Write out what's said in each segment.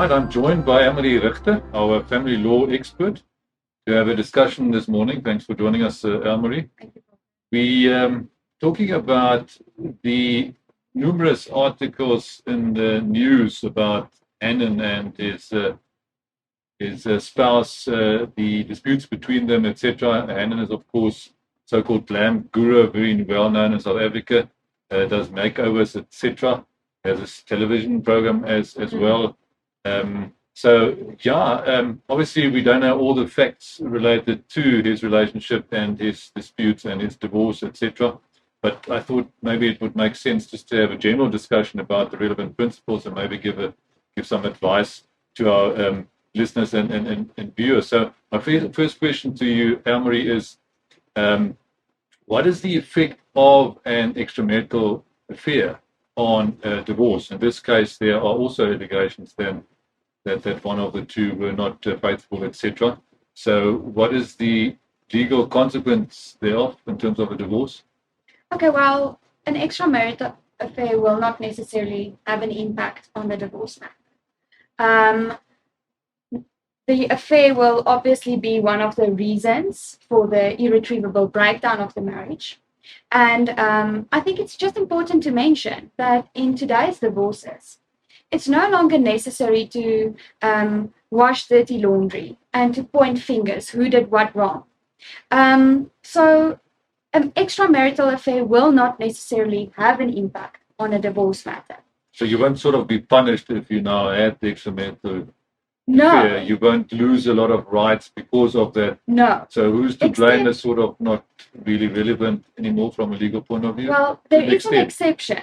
right, I'm joined by Elmari Richter, our family law expert, to have a discussion this morning. Thanks for joining us, Elmari. We talking about the numerous articles in the news about Annan and his spouse, the disputes between them, etc. Annan is, of course, so-called glam guru, very well known in South Africa, does makeovers, etc. Has a television program as well. Obviously we don't know all the facts related to his relationship and his disputes and his divorce, etc. But I thought maybe it would make sense just to have a general discussion about the relevant principles and maybe give some advice to our listeners and viewers. So my first question to you, Elmari, is what is the effect of an extramarital affair on divorce? In this case, there are also allegations then that one of the two were not faithful, etc. So what is the legal consequence thereof in terms of a divorce? Okay, well, an extramarital affair will not necessarily have an impact on the divorce matter. The affair will obviously be one of the reasons for the irretrievable breakdown of the marriage. And I think it's just important to mention that in today's divorces, it's no longer necessary to wash dirty laundry and to point fingers who did what wrong. So an extramarital affair will not necessarily have an impact on a divorce matter. So you won't sort of be punished if you now had the extramarital affair. You won't lose a lot of rights because of that. No. So who's to blame is sort of not really relevant anymore from a legal point of view? Well, there is an exception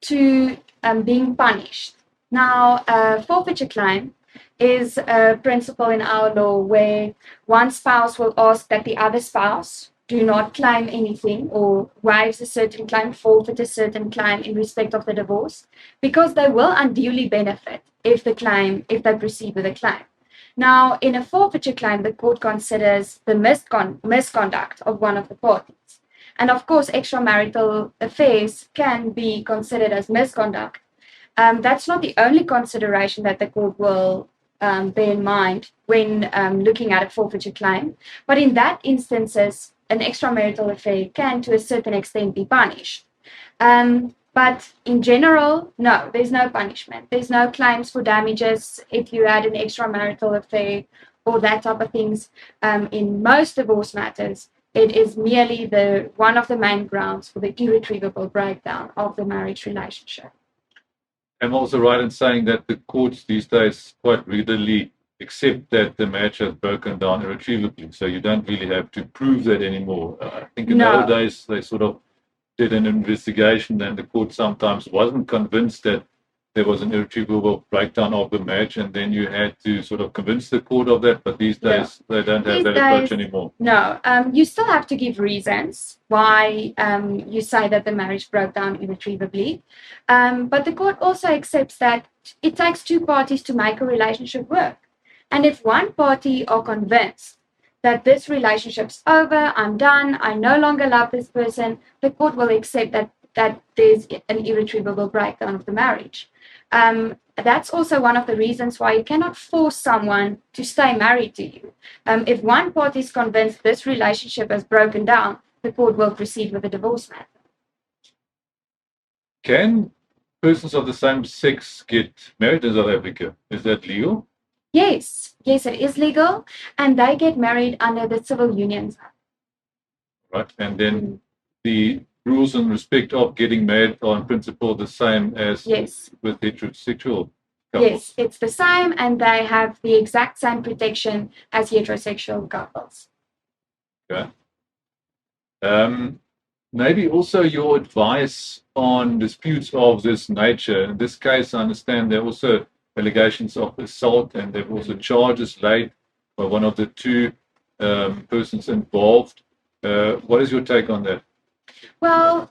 to being punished. Now, a forfeiture claim is a principle in our law where one spouse will ask that the other spouse do not claim anything or waives a certain claim, forfeit a certain claim in respect of the divorce, because they will unduly benefit if they proceed with a claim. Now, in a forfeiture claim, the court considers the misconduct of one of the parties. And of course, extramarital affairs can be considered as misconduct. That's not the only consideration that the court will bear in mind when looking at a forfeiture claim. But in that instances, an extramarital affair can, to a certain extent, be punished. But in general, no, there's no punishment. There's no claims for damages if you had an extramarital affair or that type of things. In most divorce matters, it is merely one of the main grounds for the irretrievable breakdown of the marriage relationship. I'm also right in saying that the courts these days quite readily accept that the marriage has broken down irretrievably. So you don't really have to prove that anymore. I think in the old days, they sort of did an investigation and the court sometimes wasn't convinced that there was an irretrievable breakdown of the marriage, and then you had to sort of convince the court of that. But these days, they don't have that approach anymore. No, you still have to give reasons why you say that the marriage broke down irretrievably. But the court also accepts that it takes two parties to make a relationship work. And if one party are convinced that this relationship's over, I'm done, I no longer love this person, the court will accept that there's an irretrievable breakdown of the marriage. That's also one of the reasons why you cannot force someone to stay married to you. If one party is convinced this relationship has broken down, the court will proceed with the divorce matter. Can persons of the same sex get married in South Africa? Is that legal? Yes, it is legal, and they get married under the Civil Unions Act. Right, and then the rules in respect of getting married are in principle the same as with heterosexual couples? Yes, it's the same, and they have the exact same protection as heterosexual couples. Okay. Maybe also your advice on disputes of this nature. In this case, I understand there are also allegations of assault, and there were also charges laid by one of the two persons involved. What is your take on that? Well,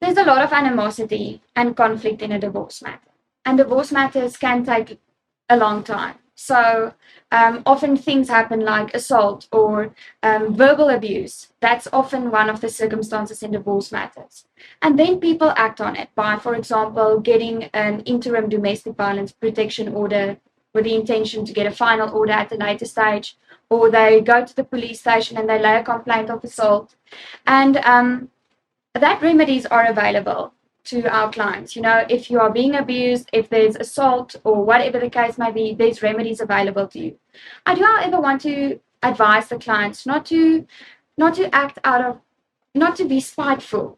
there's a lot of animosity and conflict in a divorce matter. And divorce matters can take a long time. So often things happen like assault or verbal abuse. That's often one of the circumstances in divorce matters. And then people act on it by, for example, getting an interim domestic violence protection order with the intention to get a final order at a later stage, or they go to the police station and they lay a complaint of assault. And that remedies are available to our clients. If you are being abused, if there's assault or whatever the case may be, there's remedies available to you. I do, however, want to advise the clients not to act out of, not to be spiteful.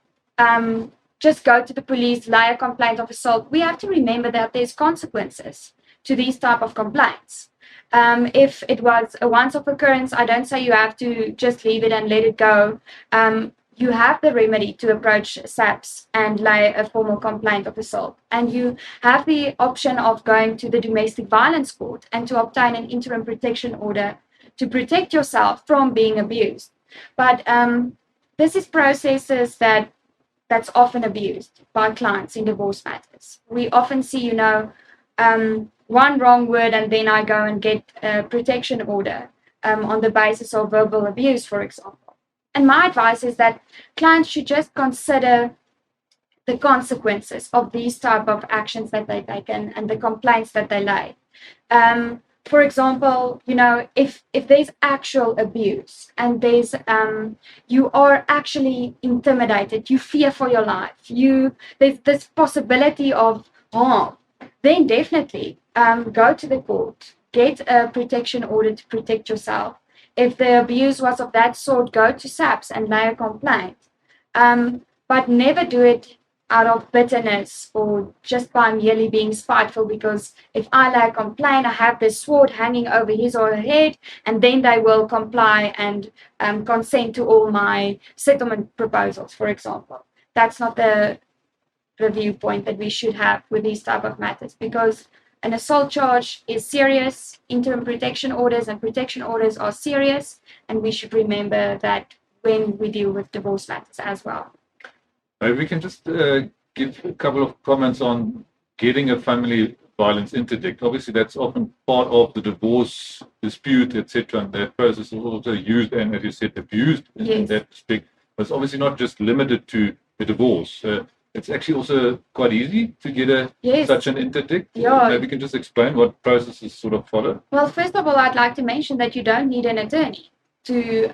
Just go to the police, lay a complaint of assault. We have to remember that there's consequences to these type of complaints. If it was a once-off occurrence, I don't say you have to just leave it and let it go. You have the remedy to approach SAPS and lay a formal complaint of assault. And you have the option of going to the domestic violence court and to obtain an interim protection order to protect yourself from being abused. But this is processes that's often abused by clients in divorce matters. We often see, one wrong word and then I go and get a protection order on the basis of verbal abuse, for example. And my advice is that clients should just consider the consequences of these type of actions that they take and the complaints that they lay. For example, if there's actual abuse and there's you are actually intimidated, you fear for your life, there's this possibility of harm, then definitely go to the court, get a protection order to protect yourself. If the abuse was of that sort, go to SAPS and lay a complaint. But never do it out of bitterness or just by merely being spiteful, because if I lay a complaint, I have this sword hanging over his or her head, and then they will comply and consent to all my settlement proposals, for example. That's not the viewpoint that we should have with these type of matters, because an assault charge is serious, interim protection orders and protection orders are serious, and we should remember that when we deal with divorce matters as well. Maybe we can just give a couple of comments on getting a family violence interdict. Obviously, that's often part of the divorce dispute, etc., and that process is also used and, as you said, abused in that respect. But it's obviously not just limited to the divorce. It's actually also quite easy to get such an interdict. Yeah. Maybe you can just explain what processes sort of follow. Well, first of all, I'd like to mention that you don't need an attorney to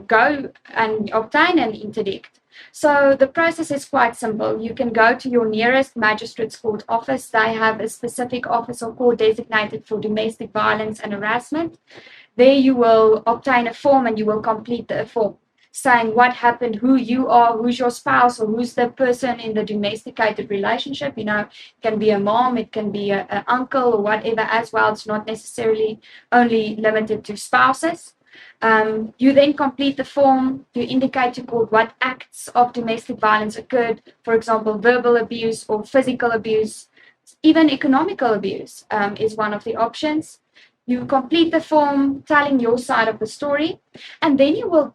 go and obtain an interdict. So the process is quite simple. You can go to your nearest magistrate's court office. They have a specific office or court designated for domestic violence and harassment. There you will obtain a form and you will complete the form, saying what happened, who you are, who's your spouse, or who's the person in the domesticated relationship. It can be a mom, it can be an uncle or whatever as well. It's not necessarily only limited to spouses. You then complete the form, you indicate to court what acts of domestic violence occurred, for example, verbal abuse or physical abuse, even economical abuse is one of the options. You complete the form telling your side of the story, and then you will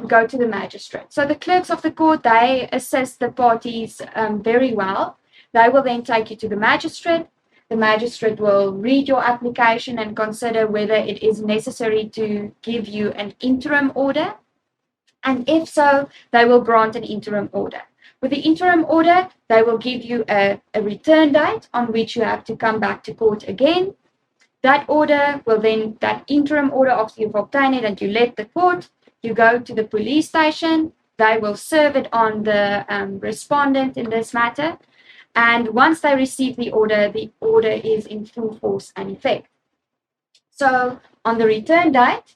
go to the magistrate. So the clerks of the court, they assist the parties very well. They will then take you to the magistrate. The magistrate will read your application and consider whether it is necessary to give you an interim order. And if so, they will grant an interim order. With the interim order, they will give you a return date on which you have to come back to court again. That order will then, that interim order, after you've obtained it and you left the court, you go to the police station. They will serve it on the respondent in this matter. And once they receive the order is in full force and effect. So on the return date,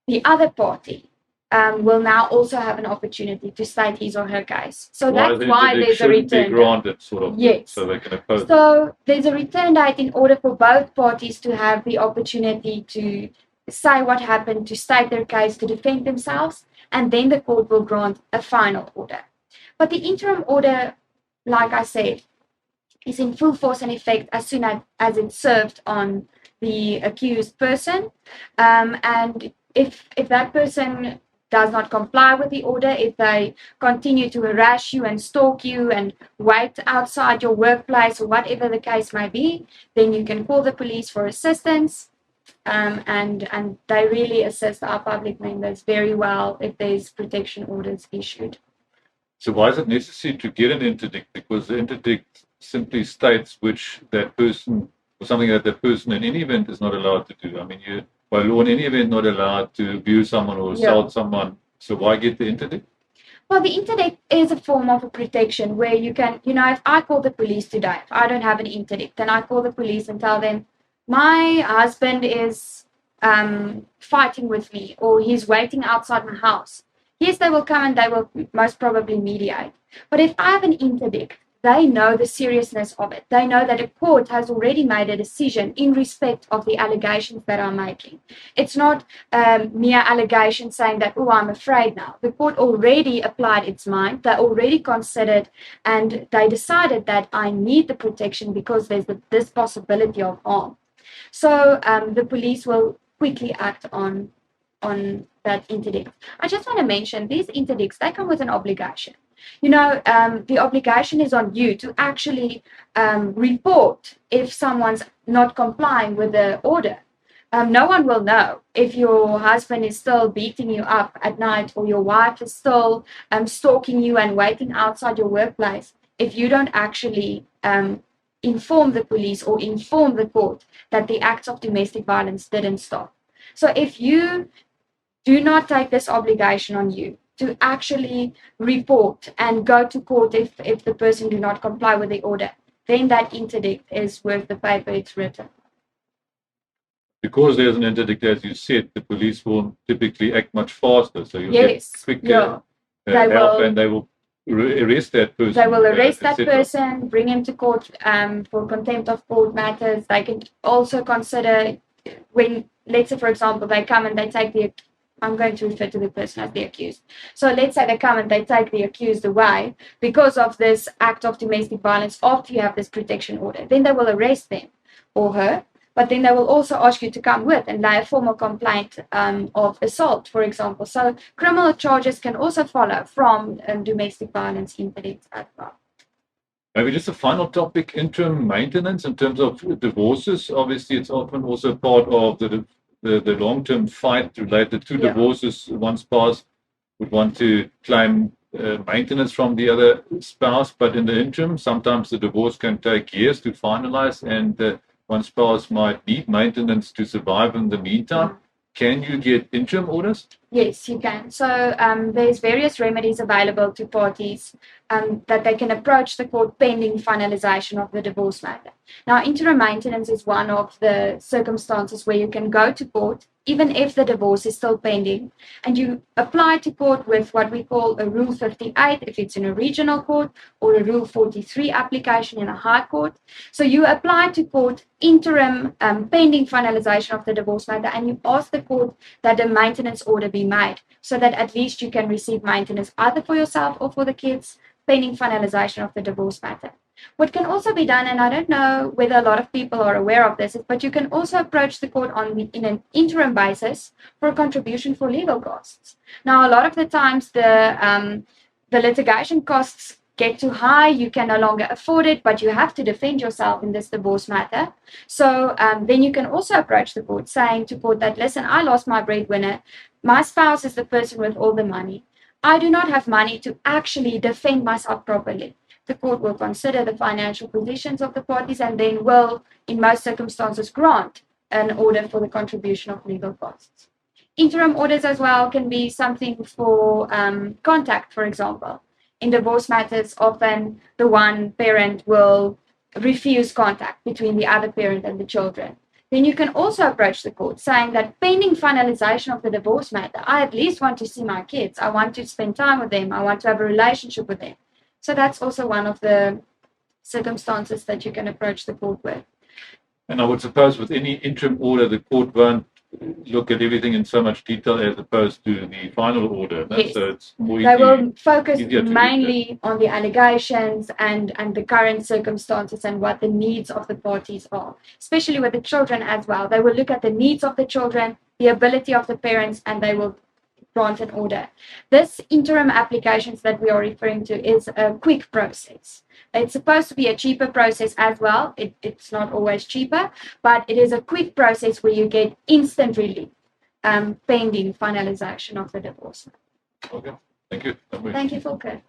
the other party will now also have an opportunity to state his or her case. So that's why there's a return date. Granted, sort of, yes. So they can oppose. So there's a return date in order for both parties to have the opportunity to say what happened, to state their case, to defend themselves, and then the court will grant a final order. But the interim order, like I said, is in full force and effect as soon as it's served on the accused person. And if that person does not comply with the order, if they continue to harass you and stalk you and wait outside your workplace or whatever the case may be, then you can call the police for assistance. and they really assist our public members very well if there's protection orders issued. So why is it necessary to get an interdict? Because the interdict simply states which that person, or something that that person in any event is not allowed to do. I mean, you by law in any event not allowed to abuse someone or assault someone. So why get the interdict? Well, the interdict is a form of a protection where you can, if I call the police today, if I don't have an interdict, then I call the police and tell them, my husband is fighting with me, or he's waiting outside my house. Yes, they will come and they will most probably mediate. But if I have an interdict, they know the seriousness of it. They know that a court has already made a decision in respect of the allegations that I'm making. It's not mere allegations saying that, oh, I'm afraid now. The court already applied its mind. They already considered and they decided that I need the protection because there's this possibility of harm. So the police will quickly act on that interdict. I just want to mention these interdicts, they come with an obligation. The obligation is on you to actually report if someone's not complying with the order. No one will know if your husband is still beating you up at night or your wife is still stalking you and waiting outside your workplace if you don't actually inform the police or inform the court that the acts of domestic violence didn't stop. So if you do not take this obligation on you to actually report and go to court if the person do not comply with the order, then that interdict is worth the paper it's written. Because there's an interdict, as you said, the police will typically act much faster. So you'll get quicker help and they will arrest that person. They will arrest that person, bring him to court for contempt of court matters. They can also consider when, let's say, for example, they come and they take I'm going to refer to the person as the accused. So let's say they come and they take the accused away because of this act of domestic violence after you have this protection order. Then they will arrest them or her, but then they will also ask you to come with and lay a formal complaint of assault, for example. So criminal charges can also follow from domestic violence interdicts as well. Maybe just a final topic, interim maintenance in terms of divorces. Obviously, it's often also part of the long-term fight related to divorces. One spouse would want to claim maintenance from the other spouse, but in the interim, sometimes the divorce can take years to finalize, and one spouse might need maintenance to survive in the meantime. Can you get interim orders? Yes, you can. So there's various remedies available to parties that they can approach the court pending finalization of the divorce matter. Now, interim maintenance is one of the circumstances where you can go to court even if the divorce is still pending, and you apply to court with what we call a Rule 58 if it's in a regional court, or a Rule 43 application in a high court. So you apply to court interim pending finalization of the divorce matter, and you ask the court that a maintenance order be made so that at least you can receive maintenance either for yourself or for the kids pending finalization of the divorce matter. What can also be done, and I don't know whether a lot of people are aware of this, but you can also approach the court in an interim basis for a contribution for legal costs. Now, a lot of the times the litigation costs get too high, you can no longer afford it, but you have to defend yourself in this divorce matter. So then you can also approach the court saying to court that, listen, I lost my breadwinner, my spouse is the person with all the money. I do not have money to actually defend myself properly. The court will consider the financial positions of the parties and then will, in most circumstances, grant an order for the contribution of legal costs. Interim orders as well can be something for contact, for example. In divorce matters, often the one parent will refuse contact between the other parent and the children. Then you can also approach the court saying that pending finalization of the divorce matter, I at least want to see my kids. I want to spend time with them. I want to have a relationship with them. So that's also one of the circumstances that you can approach the court with. And I would suppose with any interim order, the court won't look at everything in so much detail as opposed to the final order. Yes. So it's more they will focus mainly on the allegations and the current circumstances and what the needs of the parties are, especially with the children as well. They will look at the needs of the children, the ability of the parents, and they will grant an order. This interim applications that we are referring to is a quick process. It's supposed to be a cheaper process as well. It's not always cheaper, but it is a quick process where you get instant relief pending finalization of the divorce. Okay, thank you. Thank you, Volker.